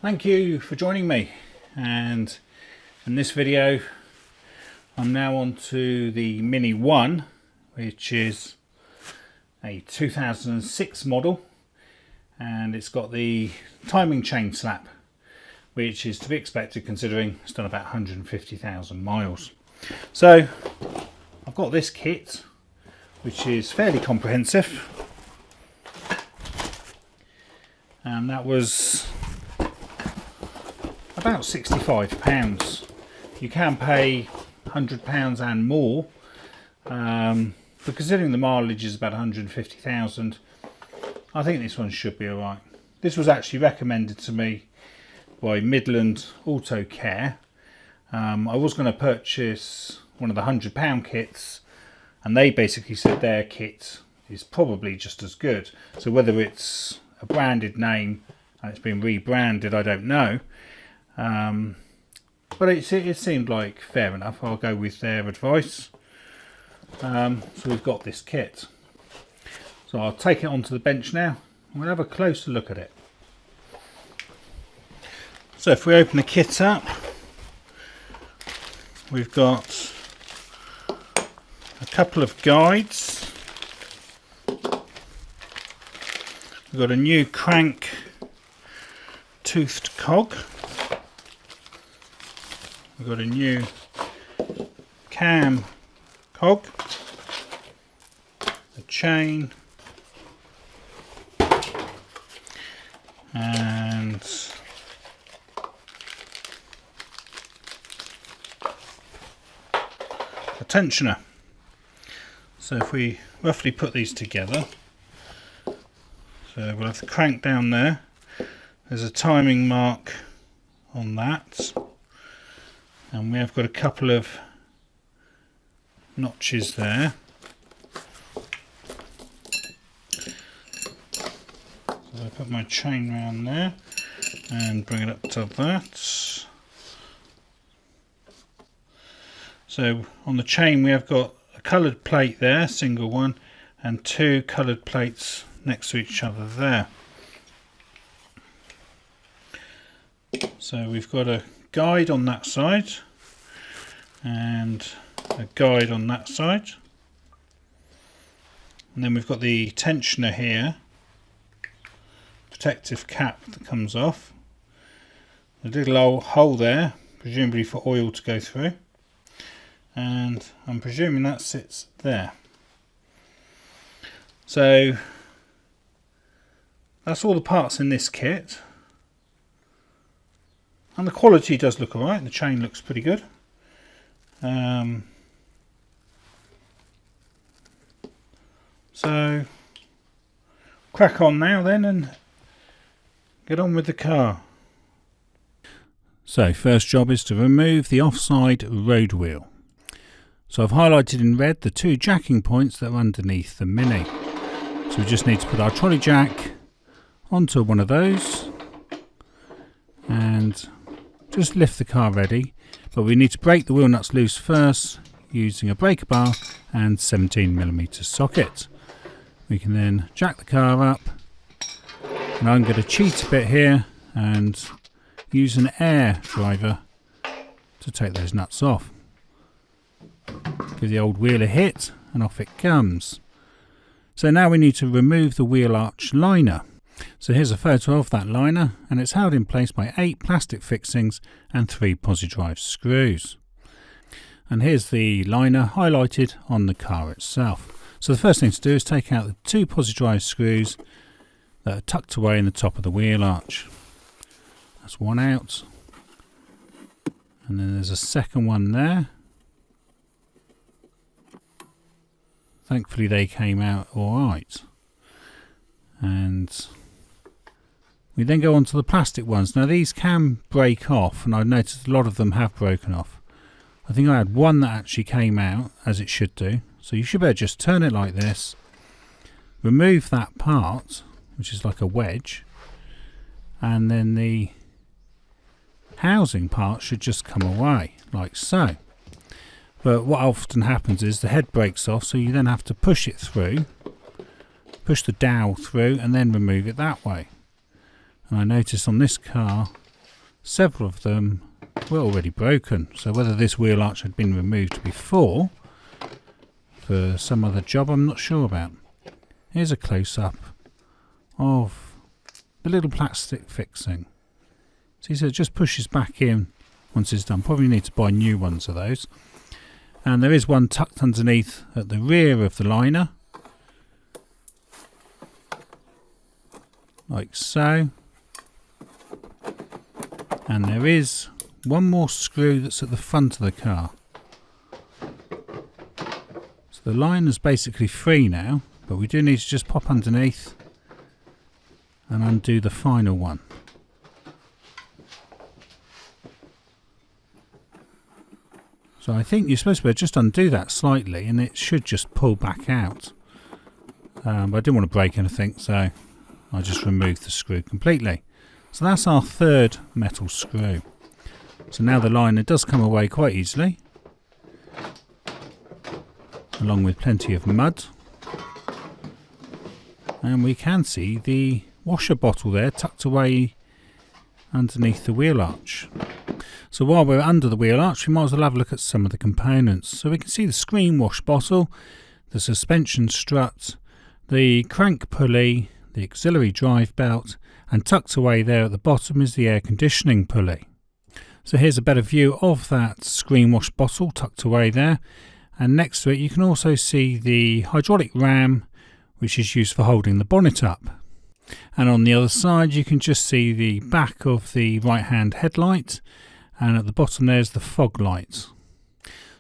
Thank you for joining me, and in this video I'm now on to the Mini 1, which is a 2006 model, and it's got the timing chain slap, which is to be expected considering it's done about 150,000 miles. So I've got this kit, which is fairly comprehensive, and that was about £65. You can pay £100 and more, but considering the mileage is about 150,000, I think this one should be alright. This was actually recommended to me by Midland Auto Care. I was going to purchase one of the £100 kits, and they basically said their kit is probably just as good. So whether it's a branded name and it's been rebranded, I don't know. But it seemed like fair enough. I'll go with their advice. So we've got this kit. So I'll take it onto the bench now and we'll have a closer look at it. So if we open the kit up, we've got a couple of guides. We've got a new crank toothed cog. We've got a new cam cog, a chain, and a tensioner. So if we roughly put these together, so we'll have the crank down there. There's a timing mark on that. And we have got a couple of notches there. So I put my chain round there and bring it up to that. So on the chain we have got a coloured plate there, single one, and two coloured plates next to each other there. So we've got a guide on that side and a guide on that side, and then we've got the tensioner here, protective cap that comes off, a little hole there presumably for oil to go through, and I'm presuming that sits there. So that's all the parts in this kit. And the quality does look alright, the chain looks pretty good. So crack on now then and get on with the car. So first job is to remove the offside road wheel. So I've highlighted in red the two jacking points that are underneath the Mini. So we just need to put our trolley jack onto one of those and just lift the car ready, but we need to break the wheel nuts loose first using a breaker bar and 17mm socket. We can then jack the car up, and I'm going to cheat a bit here and use an air driver to take those nuts off. Give the old wheel a hit and off it comes. So now we need to remove the wheel arch liner. So here's a photo of that liner, and it's held in place by 8 plastic fixings and 3 posi-drive screws. And here's the liner highlighted on the car itself. So the first thing to do is take out the 2 posi-drive screws that are tucked away in the top of the wheel arch. That's one out, and then there's a second one there. Thankfully they came out alright. And we then go on to the plastic ones. Now these can break off, and I've noticed a lot of them have broken off. I think I had one that actually came out, as it should do. So you should better just turn it like this, remove that part, which is like a wedge, and then the housing part should just come away, like so. But what often happens is the head breaks off, so you then have to push it through, push the dowel through, and then remove it that way. And I noticed on this car several of them were already broken. So whether this wheel arch had been removed before for some other job, I'm not sure about. Here's a close-up of the little plastic fixing. See, so it just pushes back in once it's done. Probably need to buy new ones of those. And there is one tucked underneath at the rear of the liner, like so. And there is one more screw that's at the front of the car. So the liner's basically free now, but we do need to just pop underneath and undo the final one. So I think you're supposed to be able to just undo that slightly and it should just pull back out. But I didn't want to break anything, so I just removed the screw completely. So that's our third metal screw. So now the liner does come away quite easily, along with plenty of mud. And we can see the washer bottle there tucked away underneath the wheel arch. So while we're under the wheel arch, we might as well have a look at some of the components. So we can see the screen wash bottle, the suspension strut, the crank pulley, the auxiliary drive belt, and tucked away there at the bottom is the air conditioning pulley. So here's a better view of that screen wash bottle tucked away there, and next to it you can also see the hydraulic ram, which is used for holding the bonnet up. And on the other side you can just see the back of the right hand headlight, and at the bottom there's the fog light.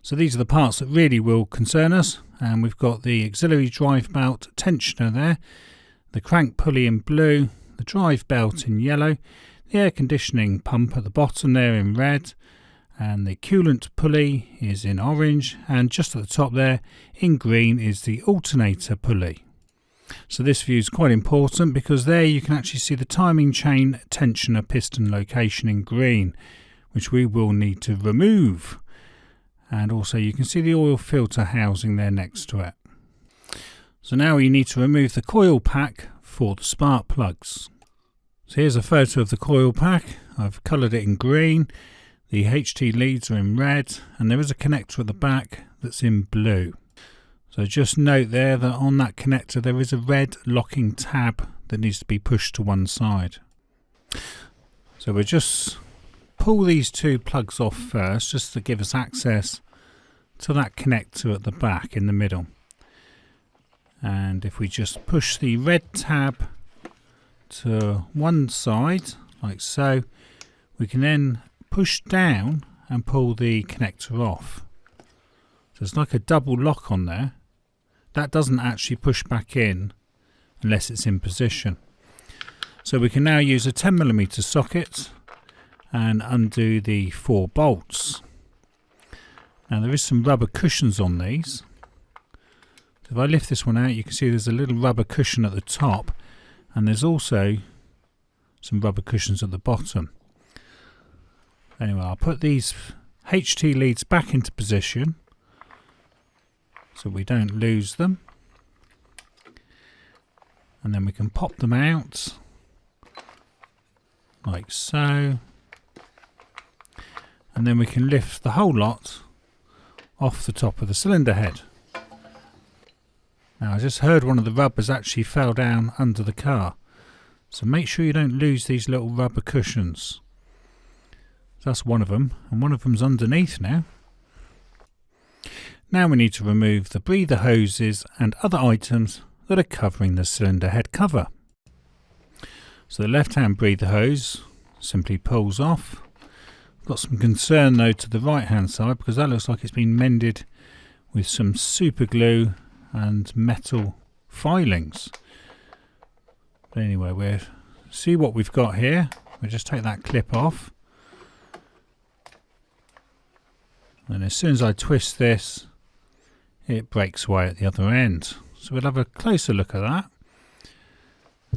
So these are the parts that really will concern us, and we've got the auxiliary drive belt tensioner there, the crank pulley in blue, the drive belt in yellow, the air conditioning pump at the bottom there in red, and the coolant pulley is in orange, and just at the top there in green is the alternator pulley. So this view is quite important because there you can actually see the timing chain tensioner piston location in green, which we will need to remove. And also you can see the oil filter housing there next to it. So now we need to remove the coil pack for the spark plugs. So here's a photo of the coil pack. I've coloured it in green. The HT leads are in red, and there is a connector at the back that's in blue. So just note there that on that connector there is a red locking tab that needs to be pushed to one side. So we'll just pull these two plugs off first, just to give us access to that connector at the back in the middle. And if we just push the red tab to one side like so, we can then push down and pull the connector off. So it's like a double lock on there. That doesn't actually push back in unless it's in position. So we can now use a 10mm socket and undo the 4 bolts. Now there is some rubber cushions on these. If I lift this one out, you can see there's a little rubber cushion at the top, and there's also some rubber cushions at the bottom. Anyway, I'll put these HT leads back into position so we don't lose them, and then we can pop them out like so, and then we can lift the whole lot off the top of the cylinder head. Now I just heard one of the rubbers actually fell down under the car, so make sure you don't lose these little rubber cushions. That's one of them, and one of them's underneath now. Now we need to remove the breather hoses and other items that are covering the cylinder head cover. So the left hand breather hose simply pulls off. Got some concern though to the right hand side, because that looks like it's been mended with some super glue and metal filings. But anyway, we'll see what we've got here. We'll just take that clip off, and as soon as I twist this, it breaks away at the other end. So we'll have a closer look at that.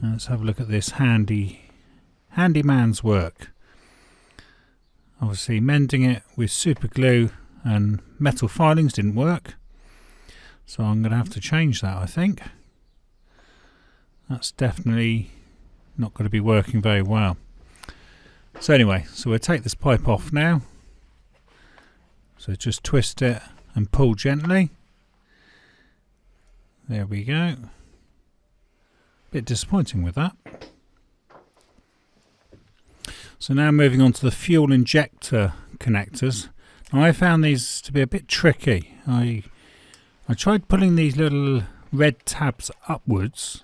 Now let's have a look at this handyman's work. Obviously mending it with super glue and metal filings didn't work, so I'm going to have to change that, I think. That's definitely not going to be working very well. So anyway, so we'll take this pipe off now. So just twist it and pull gently. There we go. Bit disappointing with that. So now moving on to the fuel injector connectors. Now I found these to be a bit tricky. I tried pulling these little red tabs upwards,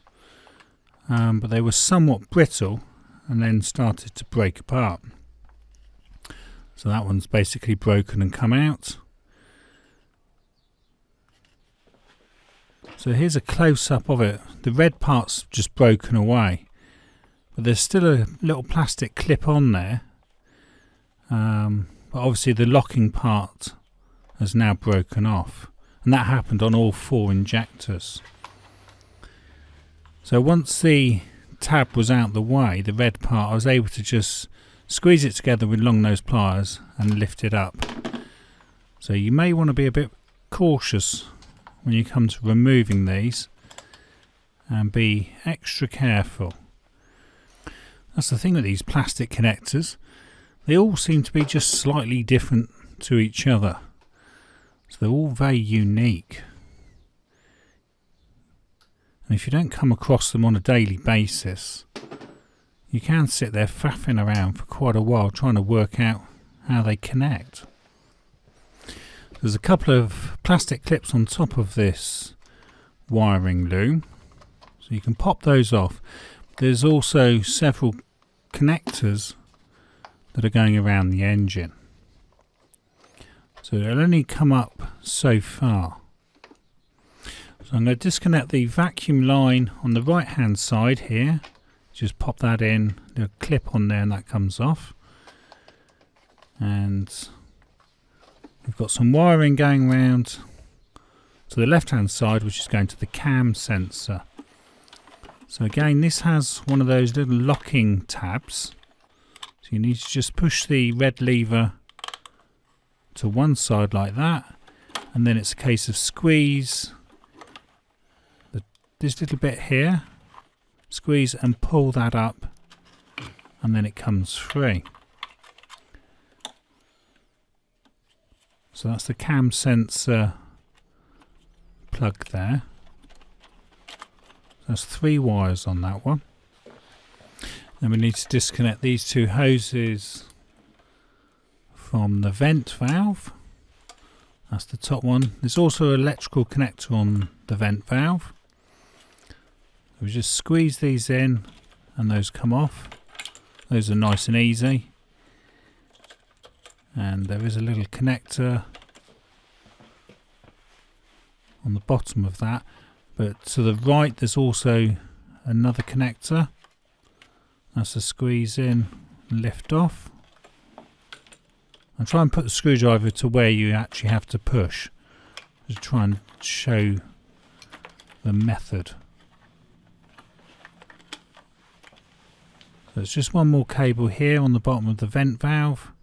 but they were somewhat brittle and then started to break apart. So that one's basically broken and come out. So here's a close-up of it. The red part's just broken away, but there's still a little plastic clip on there. But obviously the locking part has now broken off, and that happened on all 4 injectors. So once the tab was out the way, the red part, I was able to just squeeze it together with long nose pliers and lift it up. So you may want to be a bit cautious when you come to removing these and be extra careful. That's the thing with these plastic connectors, they all seem to be just slightly different to each other, so they're all very unique. And if you don't come across them on a daily basis, you can sit there faffing around for quite a while trying to work out how they connect. There's a couple of plastic clips on top of this wiring loom, so you can pop those off. There's also several connectors that are going around the engine, so it'll only come up so far. So I'm going to disconnect the vacuum line on the right hand side here. Just pop that in, there's a clip on there and that comes off. And we've got some wiring going round to the left hand side, which is going to the cam sensor. So again, this has one of those little locking tabs. So you need to just push the red lever to one side like that, and then it's a case of squeeze this little bit here, squeeze and pull that up, and then it comes free. So that's the cam sensor plug there. There's 3 wires on that one. Then we need to disconnect these 2 hoses from the vent valve. That's the top one. There's also an electrical connector on the vent valve. We just squeeze these in and those come off. Those are nice and easy. And there is a little connector on the bottom of that, but to the right there's also another connector. That's a squeeze in and lift off. And try and put the screwdriver to where you actually have to push, to try and show the method. So it's just one more cable here on the bottom of the vent valve.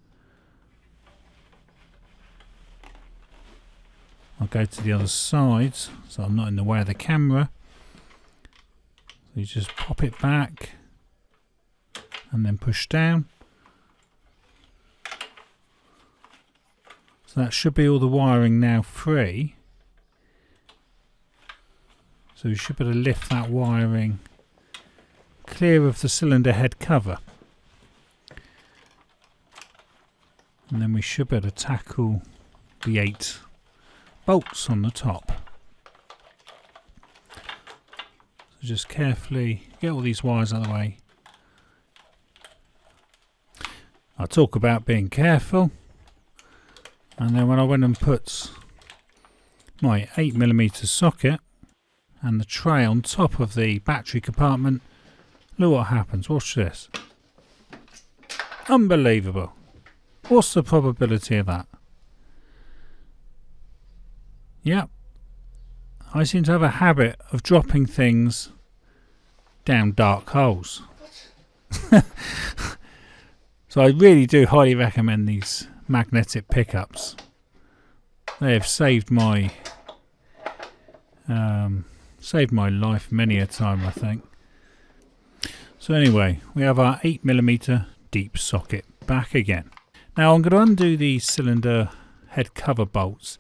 I'll go to the other side so I'm not in the way of the camera. So you just pop it back and then push down. So that should be all the wiring now free. So you should be able to lift that wiring clear of the cylinder head cover. And then we should be able to tackle the 8 bolts on the top. So just carefully get all these wires out of the way. I'll talk about being careful, and then when I went and put my 8mm socket and the tray on top of the battery compartment, look what happens. Watch this. Unbelievable. What's the probability of that? Yep. I seem to have a habit of dropping things down dark holes. So I really do highly recommend these magnetic pickups. They have saved my life many a time, I think. So anyway, we have our 8mm deep socket back again. Now I'm going to undo the cylinder head cover bolts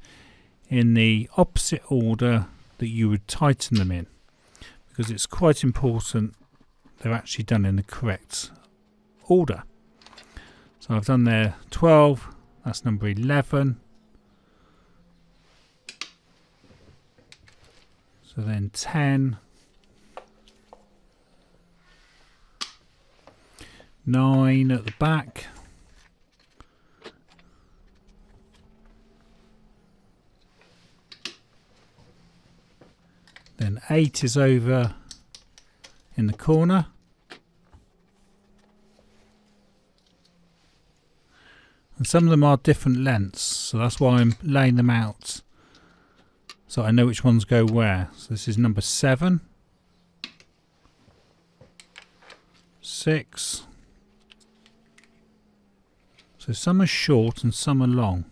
in the opposite order that you would tighten them in, because it's quite important they're actually done in the correct order. So I've done there 12, that's number 11. So then 10, 9 at the back, then 8 is over in the corner, and some of them are different lengths, so that's why I'm laying them out so I know which ones go where. So this is number 7, 6, so some are short and some are long.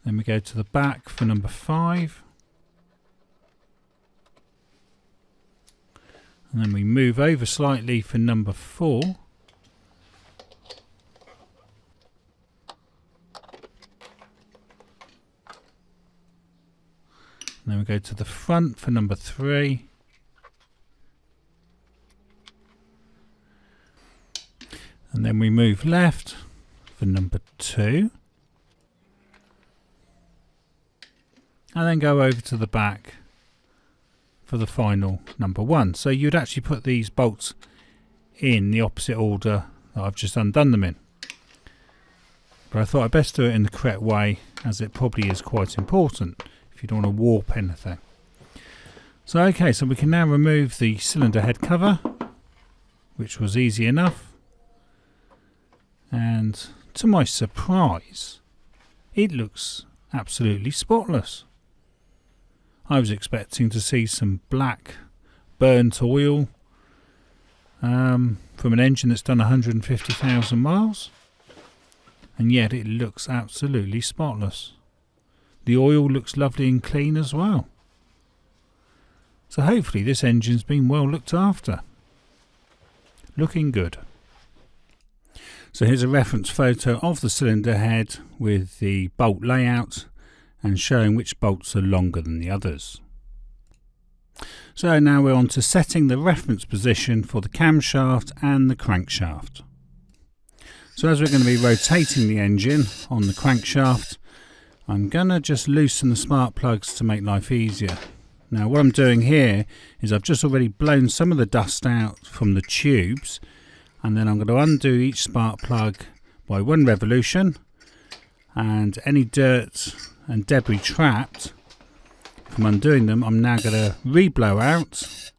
Then we go to the back for number 5, and then we move over slightly for number 4, and then we go to the front for number 3, and then we move left for number 2, and then go over to the back for the final number 1. So you'd actually put these bolts in the opposite order that I've just undone them in. But I thought I'd best do it in the correct way, as it probably is quite important if you don't want to warp anything. So okay, so we can now remove the cylinder head cover, which was easy enough. And to my surprise, it looks absolutely spotless. I was expecting to see some black burnt oil from an engine that's done 150,000 miles, and yet it looks absolutely spotless. The oil looks lovely and clean as well. So hopefully this engine's been well looked after. Looking good. So here's a reference photo of the cylinder head with the bolt layout and showing which bolts are longer than the others. So now we're on to setting the reference position for the camshaft and the crankshaft. So as we're going to be rotating the engine on the crankshaft, I'm going to just loosen the spark plugs to make life easier. Now what I'm doing here is I've just already blown some of the dust out from the tubes, and then I'm going to undo each spark plug by 1 revolution, and any dirt and debris trapped from undoing them I'm now going to re-blow out,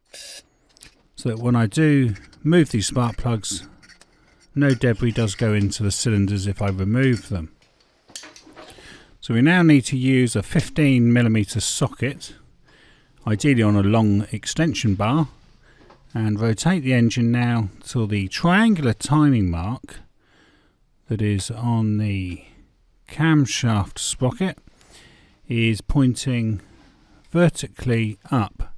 so that when I do move these spark plugs, no debris does go into the cylinders if I remove them. So we now need to use a 15mm socket, ideally on a long extension bar, and rotate the engine now till the triangular timing mark that is on the camshaft sprocket is pointing vertically up,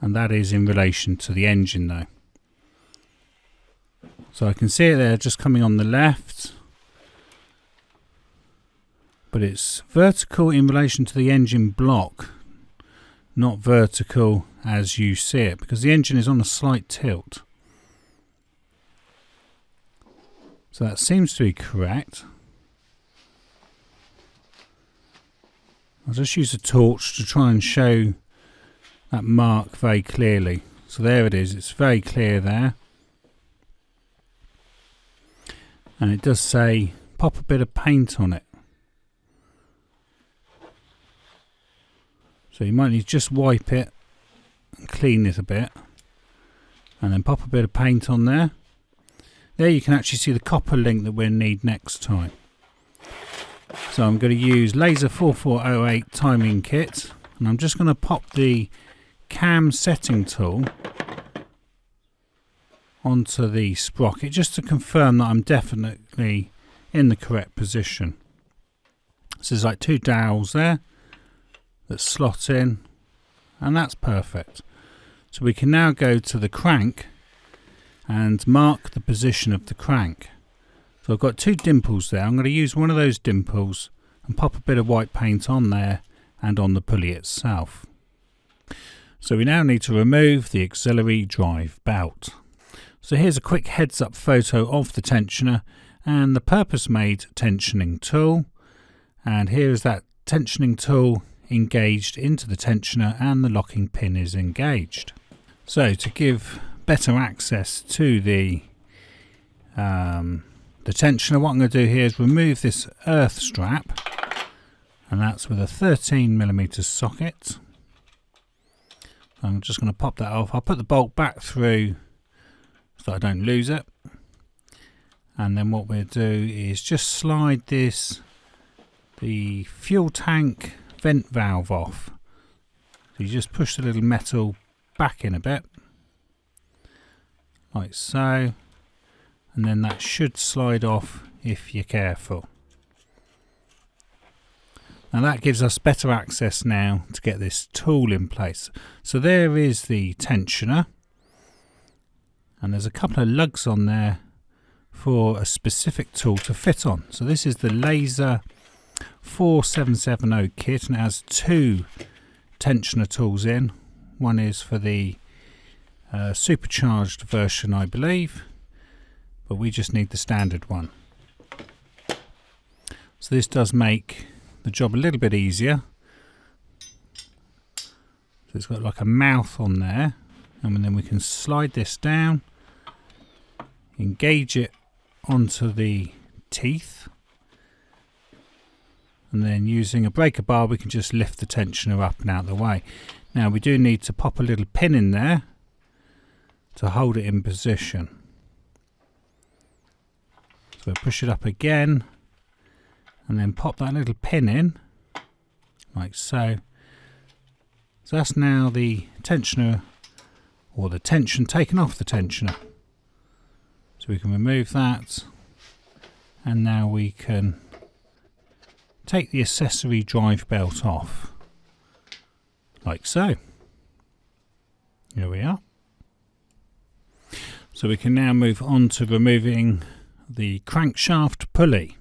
and that is in relation to the engine though. So I can see it there just coming on the left, but it's vertical in relation to the engine block, not vertical as you see it, because the engine is on a slight tilt. So that seems to be correct. I'll just use a torch to try and show that mark very clearly. So there it is, it's very clear there. And it does say pop a bit of paint on it. So you might need to just wipe it and clean it a bit, and then pop a bit of paint on there. There you can actually see the copper link that we'll need next time. So I'm going to use laser 4408 timing kit, and I'm just going to pop the cam setting tool onto the sprocket just to confirm that I'm definitely in the correct position. So there's like 2 dowels there that slot in, and that's perfect. So we can now go to the crank and mark the position of the crank. So I've got 2 dimples there. I'm going to use one of those dimples and pop a bit of white paint on there and on the pulley itself. So we now need to remove the auxiliary drive belt. So here's a quick heads up photo of the tensioner and the purpose made tensioning tool, and here is that tensioning tool engaged into the tensioner and the locking pin is engaged. So to give better access to the tensioner, what I'm going to do here is remove this earth strap, and that's with a 13mm socket. I'm just going to pop that off. I'll put the bolt back through so I don't lose it, and then what we'll do is just slide the fuel tank vent valve off. So you just push the little metal back in a bit like so, and then that should slide off if you're careful. Now that gives us better access now to get this tool in place. So there is the tensioner, and there's a couple of lugs on there for a specific tool to fit on. So this is the Laser 4770 kit, and it has 2 tensioner tools in. One is for the supercharged version, I believe, but we just need the standard one. So this does make the job a little bit easier. So it's got like a mouth on there, and then we can slide this down, engage it onto the teeth, and then using a breaker bar we can just lift the tensioner up and out of the way. Now we do need to pop a little pin in there to hold it in position. So we'll push it up again and then pop that little pin in like so. So that's now the tensioner, or the tension taken off the tensioner. So we can remove that, and now we can take the accessory drive belt off like so. Here we are. So we can now move on to removing the crankshaft pulley.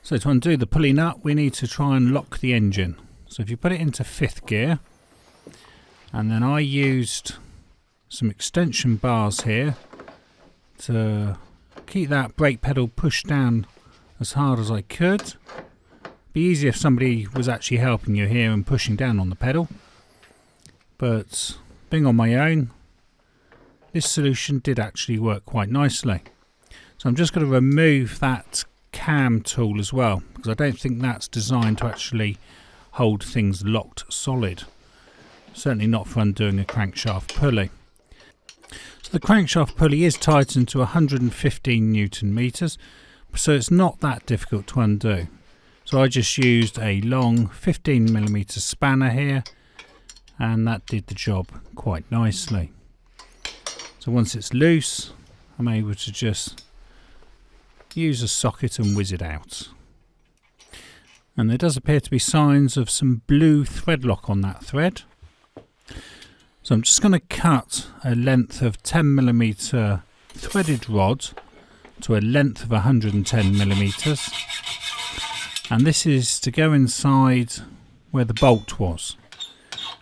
So to undo the pulley nut we need to try and lock the engine. So if you put it into 5th gear, and then I used some extension bars here to keep that brake pedal pushed down as hard as I could. It'd be easier if somebody was actually helping you here and pushing down on the pedal, but being on my own, this solution did actually work quite nicely. So I'm just going to remove that cam tool as well, because I don't think that's designed to actually hold things locked solid. Certainly not for undoing a crankshaft pulley. So the crankshaft pulley is tightened to 115 Newton meters, so it's not that difficult to undo. So I just used a long 15mm spanner here, and that did the job quite nicely. So once it's loose, I'm able to just use a socket and whiz it out. And there does appear to be signs of some blue thread lock on that thread. So I'm just going to cut a length of 10mm threaded rod to a length of 110mm, and this is to go inside where the bolt was.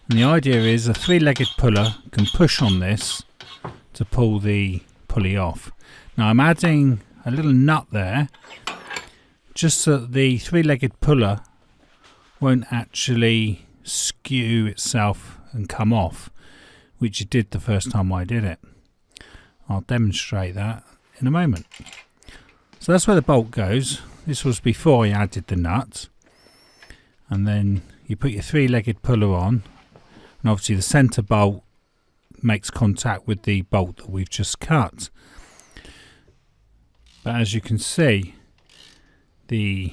And the idea is a 3-legged puller can push on this to pull the pulley off. Now I'm adding a little nut there just so that the 3-legged puller won't actually skew itself and come off, which it did the first time I did it. I'll demonstrate that in a moment. So that's where the bolt goes. This was before I added the nut, and then you put your 3-legged puller on, and obviously the centre bolt makes contact with the bolt that we've just cut. But as you can see, the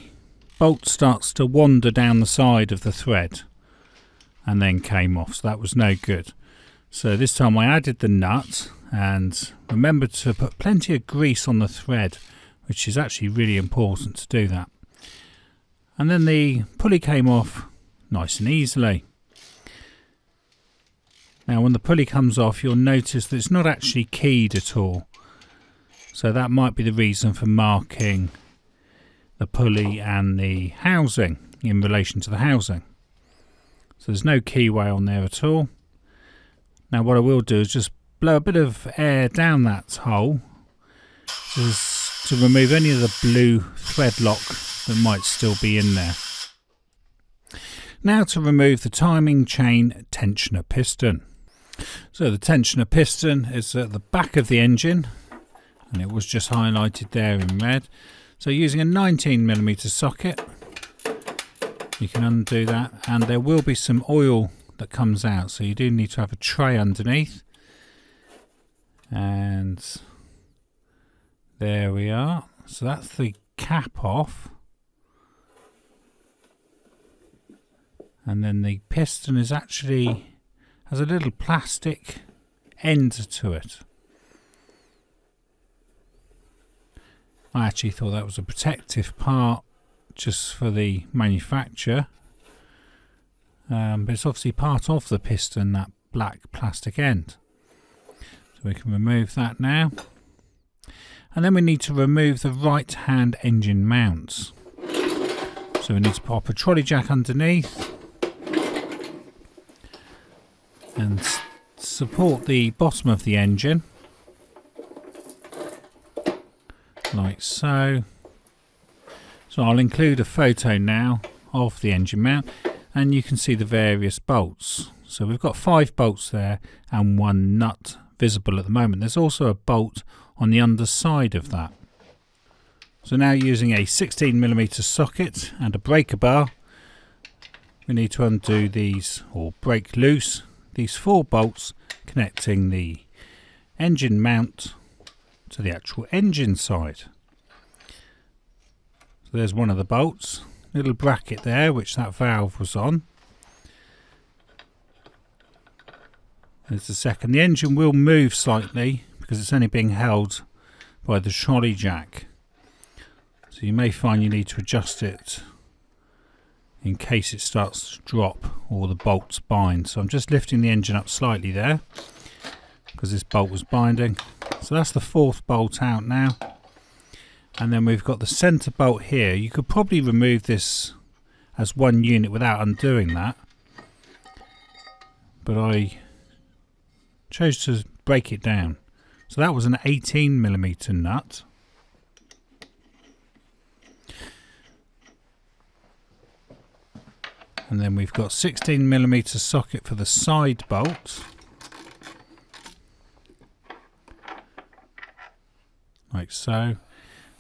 bolt starts to wander down the side of the thread and then came off, so that was no good. So this time I added the nut, and remember to put plenty of grease on the thread, which is actually really important to do that. And then the pulley came off nice and easily. Now when the pulley comes off, you'll notice that it's not actually keyed at all. So that might be the reason for marking the pulley and the housing in relation to the housing. So there's no keyway on there at all. Now what I will do is just blow a bit of air down that hole just to remove any of the blue thread lock that might still be in there. Now to remove the timing chain tensioner piston. So the tensioner piston is at the back of the engine, and it was just highlighted there in red. So using a 19mm socket, you can undo that, and there will be some oil that comes out, so you do need to have a tray underneath. And there we are. So that's the cap off. And then the piston is actually has a little plastic end to it. I actually thought that was a protective part just for the manufacturer, but it's obviously part of the piston, that black plastic end. So we can remove that now, and then we need to remove the right hand engine mounts. So we need to pop a trolley jack underneath and support the bottom of the engine like so. So I'll include a photo now of the engine mount, and you can see the various bolts. So we've got 5 bolts there and 1 nut visible at the moment. There's also a bolt on the underside of that. So now using a 16mm socket and a breaker bar, we need to undo these, or break loose these 4 bolts connecting the engine mount to the actual engine side. So there's one of the bolts, little bracket there which that valve was on. There's the second. The engine will move slightly because it's only being held by the trolley jack, so you may find you need to adjust it in case it starts to drop or the bolts bind. So I'm just lifting the engine up slightly there because this bolt was binding. So that's the 4th bolt out now, and then we've got the centre bolt here. You could probably remove this as one unit without undoing that, but I chose to break it down. So that was an 18mm nut. And then we've got 16mm socket for the side bolt, like so.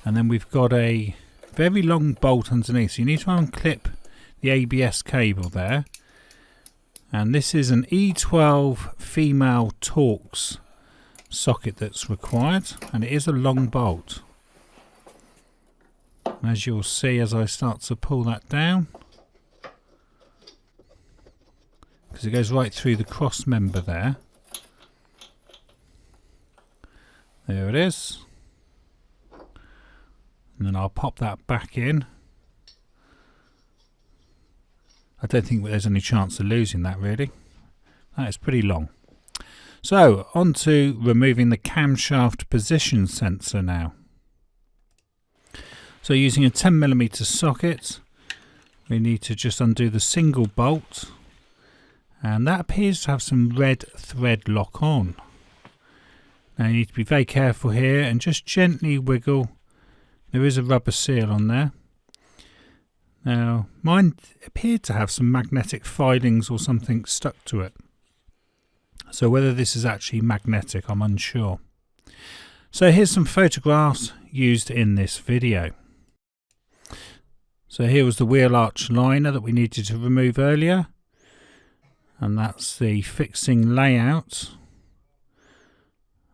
And then we've got a very long bolt underneath, so you need to unclip the ABS cable there. And this is an E12 female Torx socket that's required, and it is a long bolt. And as you'll see as I start to pull that down, because it goes right through the cross member there. There it is. And then I'll pop that back in. I don't think there's any chance of losing that really. That is pretty long. So on to removing the camshaft position sensor now. So using a 10mm socket, we need to just undo the single bolt, and that appears to have some red thread lock on. Now you need to be very careful here and just gently wiggle. There is a rubber seal on there. Now mine appeared to have some magnetic filings or something stuck to it, so whether this is actually magnetic I'm unsure. So here's some photographs used in this video. So here was the wheel arch liner that we needed to remove earlier, and that's the fixing layout,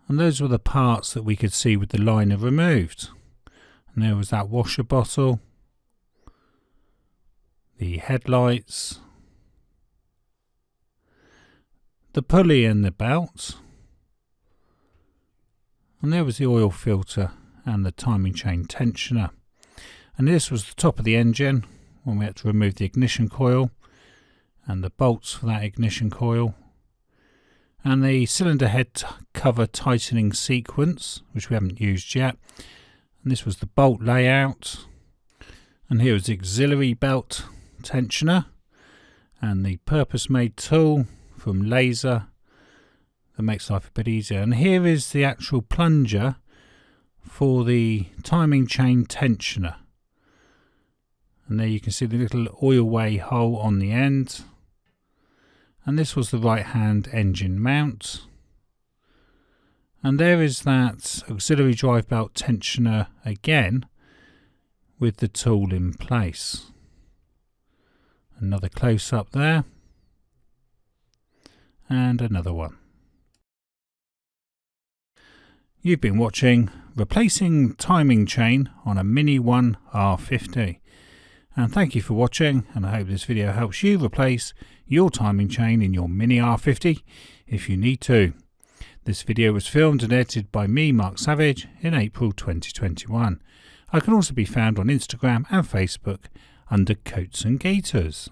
and those were the parts that we could see with the liner removed. And there was that washer bottle, the headlights, the pulley and the belt, and there was the oil filter and the timing chain tensioner. And this was the top of the engine when we had to remove the ignition coil and the bolts for that ignition coil. and the cylinder head cover tightening sequence, which we haven't used yet. And this was the bolt layout, and here is the auxiliary belt tensioner and the purpose-made tool from Laser that makes life a bit easier. And here is the actual plunger for the timing chain tensioner, and there you can see the little oil way hole on the end. And this was the right hand engine mount, and there is that auxiliary drive belt tensioner again with the tool in place. Another close up there, and another one. You've been watching Replacing Timing Chain on a Mini 1 R50. And thank you for watching, and I hope this video helps you replace your timing chain in your Mini R50 if you need to. This video was filmed and edited by me, Mark Savage, in April 2021. I can also be found on Instagram and Facebook under Coats and Gaiters.